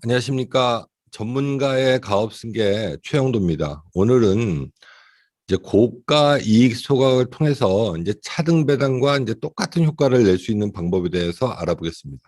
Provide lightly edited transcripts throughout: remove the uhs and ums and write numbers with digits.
안녕하십니까. 전문가의 가업승계 최영도입니다. 오늘은 이제 고가 이익 소각을 통해서 이제 차등 배당과 이제 똑같은 효과를 낼 수 있는 방법에 대해서 알아보겠습니다.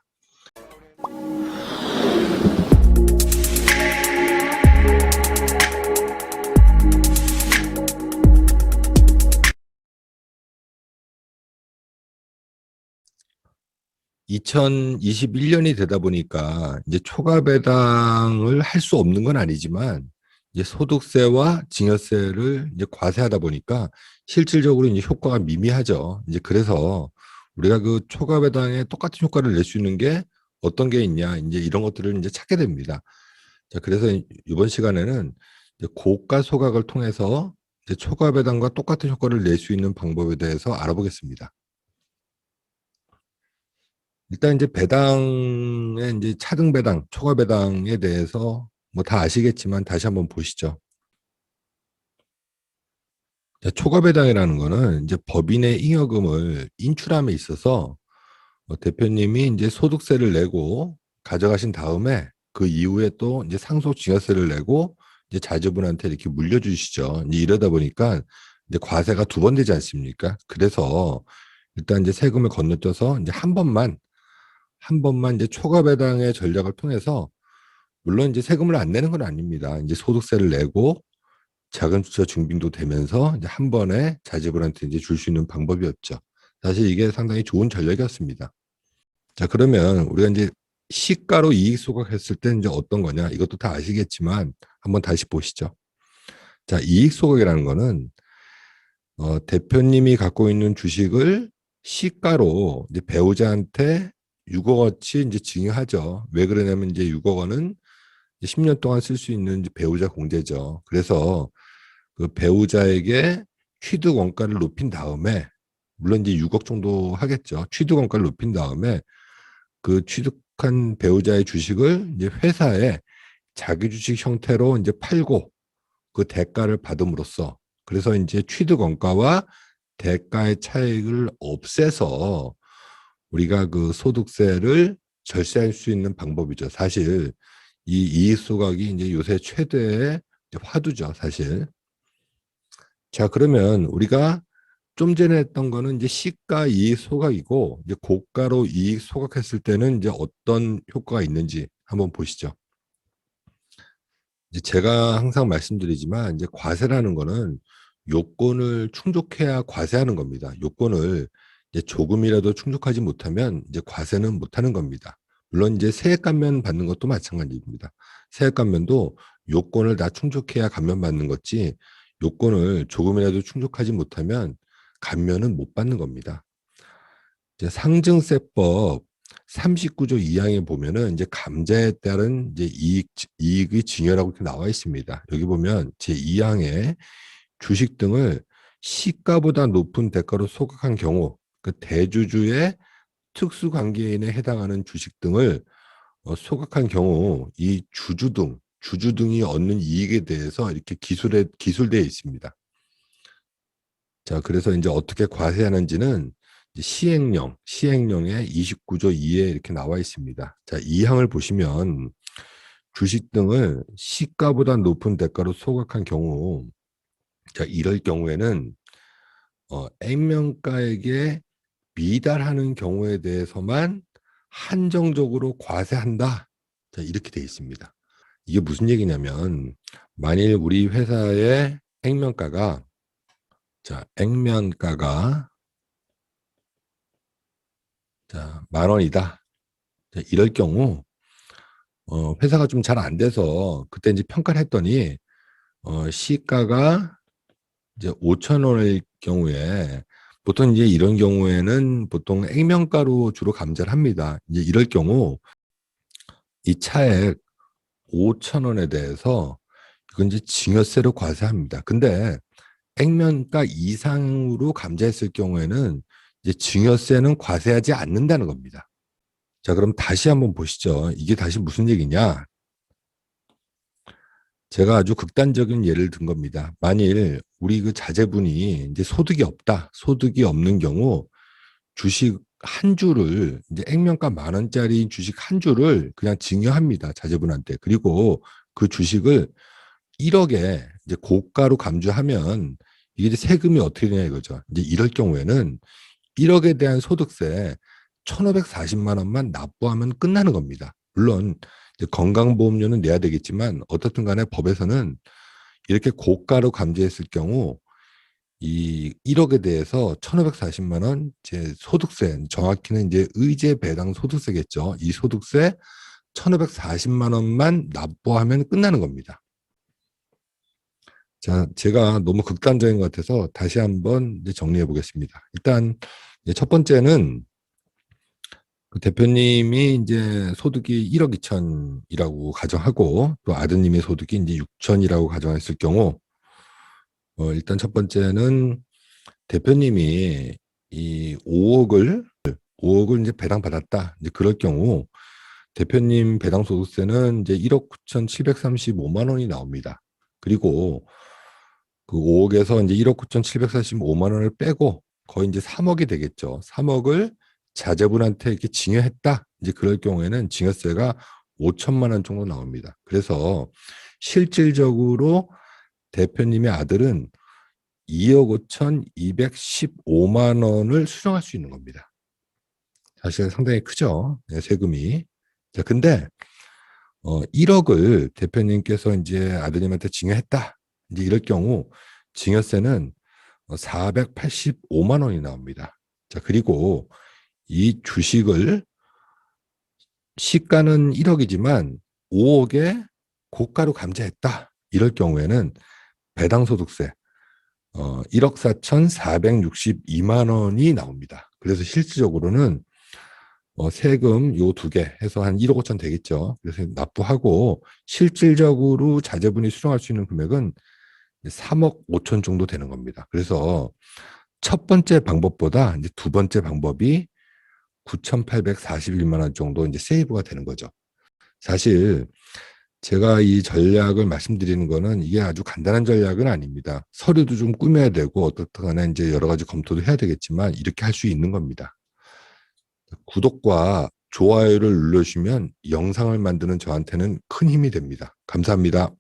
2021년이 되다 보니까 이제 초과 배당을 할 수 없는 건 아니지만 이제 소득세와 증여세를 이제 과세하다 보니까 실질적으로 이제 효과가 미미하죠. 이제 그래서 우리가 그 초과 배당에 똑같은 효과를 낼 수 있는 게 어떤 게 있냐, 이제 이런 것들을 이제 찾게 됩니다. 자, 그래서 이번 시간에는 이제 고가 소각을 통해서 이제 초과 배당과 똑같은 효과를 낼 수 있는 방법에 대해서 알아보겠습니다. 일단 이제 배당의 이제 차등 배당, 초과 배당에 대해서 뭐 다 아시겠지만 다시 한번 보시죠. 초과 배당이라는 거는 이제 법인의 잉여금을 인출함에 있어서 대표님이 이제 소득세를 내고 가져가신 다음에 그 이후에 또 이제 상속증여세를 내고 이제 자제분한테 이렇게 물려주시죠. 이제 이러다 보니까 이제 과세가 두 번 되지 않습니까? 그래서 일단 이제 세금을 건너뛰어서 이제 한 번만 이제 초과 배당의 전략을 통해서 물론 이제 세금을 안 내는 건 아닙니다. 이제 소득세를 내고 자금 주체 증빙도 되면서 이제 한 번에 자제분한테 이제 줄 수 있는 방법이었죠. 사실 이게 상당히 좋은 전략이었습니다. 자, 그러면 우리가 이제 시가로 이익 소각했을 때 이제 어떤 거냐? 이것도 다 아시겠지만 한번 다시 보시죠. 자, 이익 소각이라는 거는 대표님이 갖고 있는 주식을 시가로 이제 배우자한테 6억 원치 이제 증여하죠. 왜 그러냐면 이제 6억 원은 10년 동안 쓸 수 있는 배우자 공제죠. 그래서 그 배우자에게 취득 원가를 높인 다음에 물론 이제 6억 정도 하겠죠. 취득 원가를 높인 다음에 그 취득한 배우자의 주식을 이제 회사에 자기 주식 형태로 이제 팔고 그 대가를 받음으로써 그래서 이제 취득 원가와 대가의 차익을 없애서 우리가 그 소득세를 절세할 수 있는 방법이죠. 사실 이 이익 소각이 이제 요새 최대의 화두죠, 사실. 자, 그러면 우리가 좀 전에 했던 거는 이제 시가 이익 소각이고 이제 고가로 이익 소각했을 때는 이제 어떤 효과가 있는지 한번 보시죠. 이제 제가 항상 말씀드리지만 이제 과세라는 거는 요건을 충족해야 과세하는 겁니다. 요건을 이제 조금이라도 충족하지 못하면 이제 과세는 못하는 겁니다. 물론 이제 세액 감면 받는 것도 마찬가지입니다. 세액 감면도 요건을 다 충족해야 감면 받는 거지 요건을 조금이라도 충족하지 못하면 감면은 못 받는 겁니다. 이제 상증세법 39조 2항에 보면은 이제 감자에 따른 이제 이익의 증여라고 이렇게 나와 있습니다. 여기 보면 제 2항에 주식 등을 시가보다 높은 대가로 소각한 경우 그 대주주의 특수관계인에 해당하는 주식 등을 소각한 경우 이 주주 등이 얻는 이익에 대해서 이렇게 기술되어 있습니다. 자, 그래서 이제 어떻게 과세하는지는 시행령의 29조 2에 이렇게 나와 있습니다. 자, 이 항을 보시면 주식 등을 시가보다 높은 대가로 소각한 경우, 자, 이럴 경우에는 액면가에게 미달하는 경우에 대해서만 한정적으로 과세한다. 자, 이렇게 돼 있습니다. 이게 무슨 얘기냐면 만일 우리 회사의 액면가가 자, 액면가가 자, 10,000원이다. 자, 이럴 경우 회사가 좀 잘 안 돼서 그때 이제 평가를 했더니 시가가 이제 5,000원일 경우에 보통 이제 이런 경우에는 보통 액면가로 주로 감자를 합니다. 이제 이럴 경우 이 차액 5,000원에 대해서 이건 이제 증여세로 과세합니다. 근데 액면가 이상으로 감자했을 경우에는 이제 증여세는 과세하지 않는다는 겁니다. 자, 그럼 다시 한번 보시죠. 이게 다시 무슨 얘기냐? 제가 아주 극단적인 예를 든 겁니다. 만일 우리 그 자제분이 이제 소득이 없다. 소득이 없는 경우 주식 한 주를 이제 액면가 10,000원짜리 주식 한 주를 그냥 증여합니다. 자제분한테. 그리고 그 주식을 1억에 이제 고가로 감주하면 이게 이제 세금이 어떻게 되냐 이거죠. 이제 이럴 경우에는 1억에 대한 소득세 1,540만 원만 납부하면 끝나는 겁니다. 물론 이제 건강보험료는 내야 되겠지만 어떻든 간에 법에서는 이렇게 고가로 감지했을 경우 이 1억에 대해서 1,540만 원 제 소득세, 정확히는 이제 의제 배당 소득세겠죠. 이 소득세 1,540만 원만 납부하면 끝나는 겁니다. 자, 제가 너무 극단적인 것 같아서 다시 한번 이제 정리해 보겠습니다. 일단 이제 첫 번째는 그 대표님이 이제 소득이 1억 2천이라고 가정하고 또 아드님의 소득이 이제 6천이라고 가정했을 경우 일단 첫 번째는 대표님이 이 5억을 이제 배당 받았다. 이제 그럴 경우 대표님 배당 소득세는 이제 1억 9,735만 원이 나옵니다. 그리고 그 5억에서 이제 1억 9,745만 원을 빼고 거의 이제 3억이 되겠죠. 3억을 자제분한테 이렇게 증여했다. 이제 그럴 경우에는 증여세가 5천만 원 정도 나옵니다. 그래서 실질적으로 대표님의 아들은 2억 5,215만 원을 수령할 수 있는 겁니다. 사실 상당히 크죠. 네, 세금이. 자, 근데 1억을 대표님께서 이제 아드님한테 증여했다. 이제 이럴 경우 증여세는 485만 원이 나옵니다. 자, 그리고 이 주식을 시가는 1억이지만 5억에 고가로 감지했다. 이럴 경우에는 배당소득세 1억 4,462만 원이 나옵니다. 그래서 실질적으로는 세금 요 두 개 해서 한 1억 5천 되겠죠. 그래서 납부하고 실질적으로 자제분이 수령할 수 있는 금액은 3억 5천 정도 되는 겁니다. 그래서 첫 번째 방법보다 이제 두 번째 방법이 9,841만 원 정도 이제 세이브가 되는 거죠. 사실 제가 이 전략을 말씀드리는 거는 이게 아주 간단한 전략은 아닙니다. 서류도 좀 꾸며야 되고 어떻든 간에 이제 여러 가지 검토도 해야 되겠지만 이렇게 할 수 있는 겁니다. 구독과 좋아요를 눌러주시면 영상을 만드는 저한테는 큰 힘이 됩니다. 감사합니다.